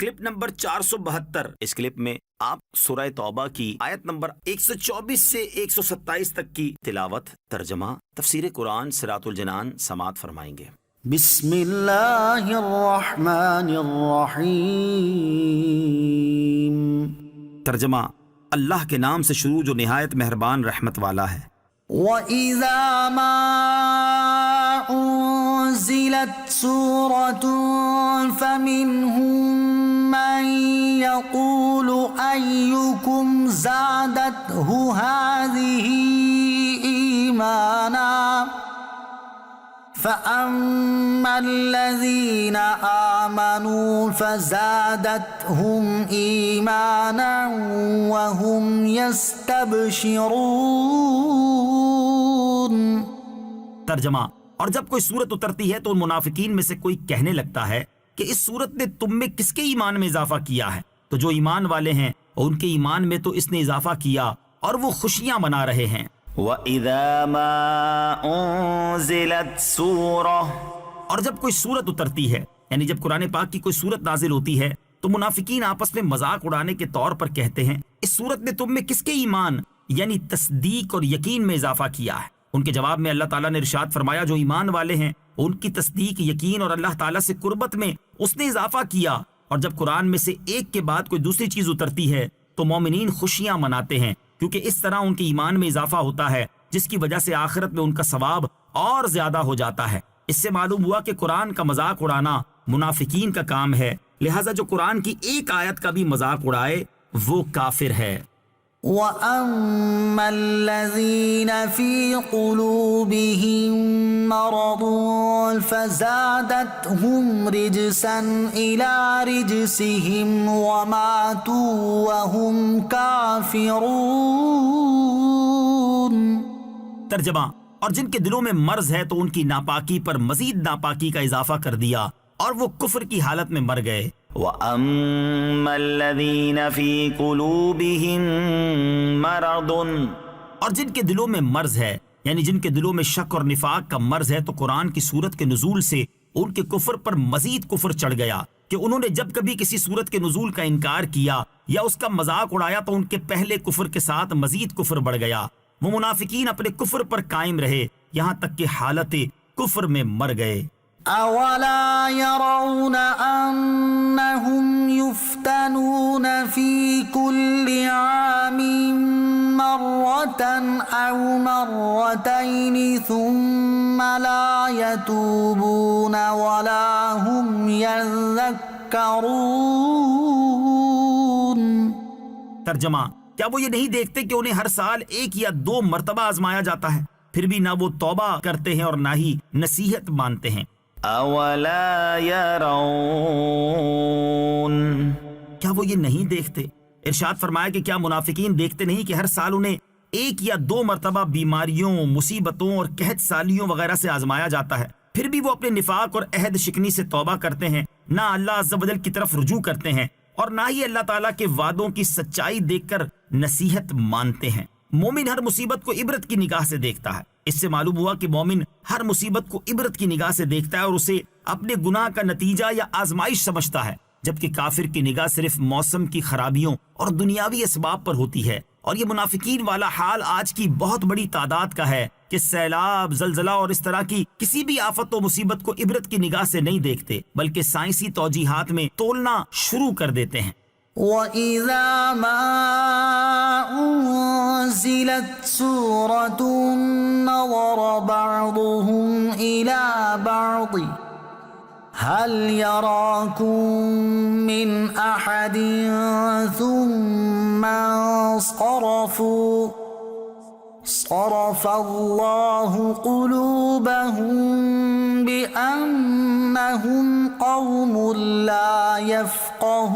Clip number 472۔ اس clip میں آپ سورہ توبہ کی آیت نمبر 124 سے 127 تک کی تلاوت، ترجمہ، تفسیر قرآن صراط الجنان سماعت فرمائیں گے۔ بسم اللہ الرحمن الرحیم۔ ترجمہ، اللہ کے نام سے شروع جو نہایت مہربان رحمت والا ہے۔ وَإِذَا مَا أُنزِلَتْ سُورَةٌ فَمِنْهُم مَّن يَقُولُ أَيُّكُمْ زَادَتْهُ هَٰذِهِ إِيمَانًا فَأَمَّا الَّذِينَ آمَنُوا فَزَادَتْهُمْ إِيمَانًا وَهُمْ يَسْتَبْشِرُونَ۔ ترجمہ، اور جب کوئی سورت اترتی ہے تو ان منافقین میں سے کوئی کہنے لگتا ہے کہ اس سورت نے تم میں کس کے ایمان میں اضافہ کیا ہے؟ تو جو ایمان والے ہیں اور ان کے ایمان میں تو اس نے اضافہ کیا اور وہ خوشیاں منا رہے ہیں۔ وَإِذَا مَا أُنزِلَتْ سُورَةٌ، اور جب کوئی سورت اترتی ہے، یعنی جب قرآن پاک کی کوئی سورت نازل ہوتی ہے تو منافقین آپس میں مذاق اڑانے کے طور پر کہتے ہیں اس سورت نے تم میں کس کے ایمان یعنی تصدیق اور یقین میں اضافہ کیا ہے؟ ان کے جواب میں اللہ تعالیٰ نے ارشاد فرمایا جو ایمان والے ہیں ان کی تصدیق، یقین اور اللہ تعالیٰ سے قربت میں اس نے اضافہ کیا، اور جب قرآن میں سے ایک کے بعد کوئی دوسری چیز اترتی ہے تو مومنین خوشیاں مناتے ہیں، کیونکہ اس طرح ان کے ایمان میں اضافہ ہوتا ہے جس کی وجہ سے آخرت میں ان کا ثواب اور زیادہ ہو جاتا ہے۔ اس سے معلوم ہوا کہ قرآن کا مذاق اڑانا منافقین کا کام ہے، لہٰذا جو قرآن کی ایک آیت کا بھی مذاق اڑائے وہ کافر ہے۔ وَأَمَّا الَّذِينَ فِي قُلُوبِهِم مَّرَضٌ فَزَادَتْهُمْ رِجْسًا إِلَىٰ رِجْسِهِمْ وَمَاتُوا وَهُمْ كَافِرُونَ۔ ترجمہ، اور جن کے دلوں میں مرض ہے تو ان کی ناپاکی پر مزید ناپاکی کا اضافہ کر دیا اور وہ کفر کی حالت میں مر گئے۔ وَأَمَّا الَّذِينَ فِي قُلُوبِهِم مَّرَضٌ، اور جن کے دلوں میں مرض ہے یعنی جن کے دلوں میں شک اور نفاق کا مرض ہے تو قرآن کی صورت کے نزول سے ان کے کفر پر مزید کفر چڑھ گیا کہ انہوں نے جب کبھی کسی صورت کے نزول کا انکار کیا یا اس کا مذاق اڑایا تو ان کے پہلے کفر کے ساتھ مزید کفر بڑھ گیا۔ وہ منافقین اپنے کفر پر قائم رہے یہاں تک کہ حالت کفر میں مر گئے۔ أَوَلَا يَرَوْنَ أَنَّهُمْ يُفْتَنُونَ فِي كُلِّ عَامٍ مَّرَّةً أَوْ مَرَّتَيْنِ ثُمَّ لَا يَتُوبُونَ وَلَا هُمْ يَذَّكَّرُونَ۔ ترجمہ، کیا وہ یہ نہیں دیکھتے کہ انہیں ہر سال ایک یا دو مرتبہ آزمایا جاتا ہے، پھر بھی نہ وہ توبہ کرتے ہیں اور نہ ہی نصیحت مانتے ہیں۔ أَوَلَا يَرَوْنَ، کیا وہ یہ نہیں دیکھتے؟ ارشاد فرمایا کہ کیا منافقین دیکھتے نہیں کہ ہر سال انہیں ایک یا دو مرتبہ بیماریوں، مصیبتوں اور قحط سالیوں وغیرہ سے آزمایا جاتا ہے، پھر بھی وہ اپنے نفاق اور عہد شکنی سے توبہ کرتے ہیں، نہ اللہ عز و جل کی طرف رجوع کرتے ہیں اور نہ ہی اللہ تعالیٰ کے وعدوں کی سچائی دیکھ کر نصیحت مانتے ہیں۔ مومن ہر مصیبت کو عبرت کی نگاہ سے دیکھتا ہے۔ اس سے معلوم ہوا کہ مومن ہر مصیبت کو عبرت کی نگاہ سے دیکھتا ہے اور اسے اپنے گناہ کا نتیجہ یا آزمائش سمجھتا ہے، جبکہ کافر کی نگاہ صرف موسم کی خرابیوں اور دنیاوی اسباب پر ہوتی ہے۔ اور یہ منافقین والا حال آج کی بہت بڑی تعداد کا ہے کہ سیلاب، زلزلہ اور اس طرح کی کسی بھی آفت و مصیبت کو عبرت کی نگاہ سے نہیں دیکھتے بلکہ سائنسی توجیحات میں تولنا شروع کر دیتے ہیں۔ وَإِذَا مَا أُنزِلَتْ سُورَةٌ نَّظَرَ بَعْضُهُمْ إِلَىٰ بَعْضٍ هَلْ يَرَاكُم مِّنْ أَحَدٍ ثُمَّ انصَرَفُوا صَرَفَ اللَّهُ قُلُوبَهُم بِأَنَّهُمْ قَوْمٌ لَّا يَفْقَهُونَ۔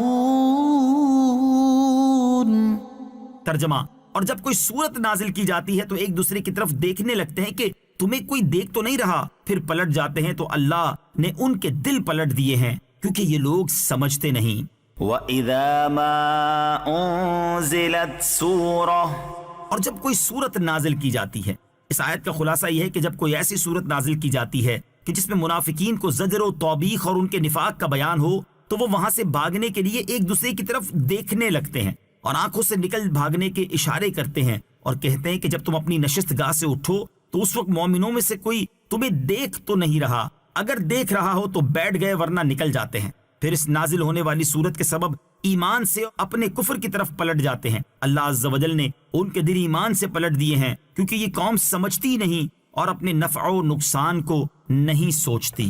ترجمہ، اور جب کوئی صورت نازل کی جاتی ہے تو ایک دوسرے کی طرف دیکھنے لگتے ہیں کہ تمہیں کوئی دیکھ تو نہیں رہا، پھر پلٹ جاتے ہیں تو اللہ نے ان کے دل پلٹ دیے ہیں کیونکہ یہ لوگ سمجھتے نہیں۔ وَإِذَا مَا أُنزِلَتْ سُورَةٌ، اور جب کوئی صورت نازل کی جاتی ہے، اس آیت کا خلاصہ یہ ہے کہ جب کوئی ایسی صورت نازل کی جاتی ہے کہ جس میں منافقین کو زجر و توبیخ اور ان کے نفاق کا بیان ہو تو وہ وہاں سے بھاگنے کے لیے ایک دوسرے کی طرف دیکھنے لگتے ہیں اور آنکھوں سے نکل بھاگنے کے اشارے کرتے ہیں اور کہتے ہیں کہ جب تم اپنی نشست گاہ سے اٹھو تو اس وقت مومنوں میں سے کوئی تمہیں دیکھ تو نہیں رہا، اگر دیکھ رہا ہو تو بیٹھ گئے ورنہ نکل جاتے ہیں۔ پھر اس نازل ہونے والی صورت کے سبب ایمان سے اپنے کفر کی طرف پلٹ جاتے ہیں۔ اللہ عز و جل نے ان کے دل ایمان سے پلٹ دیے ہیں کیونکہ یہ قوم سمجھتی نہیں اور اپنے نفع و نقصان کو نہیں سوچتی۔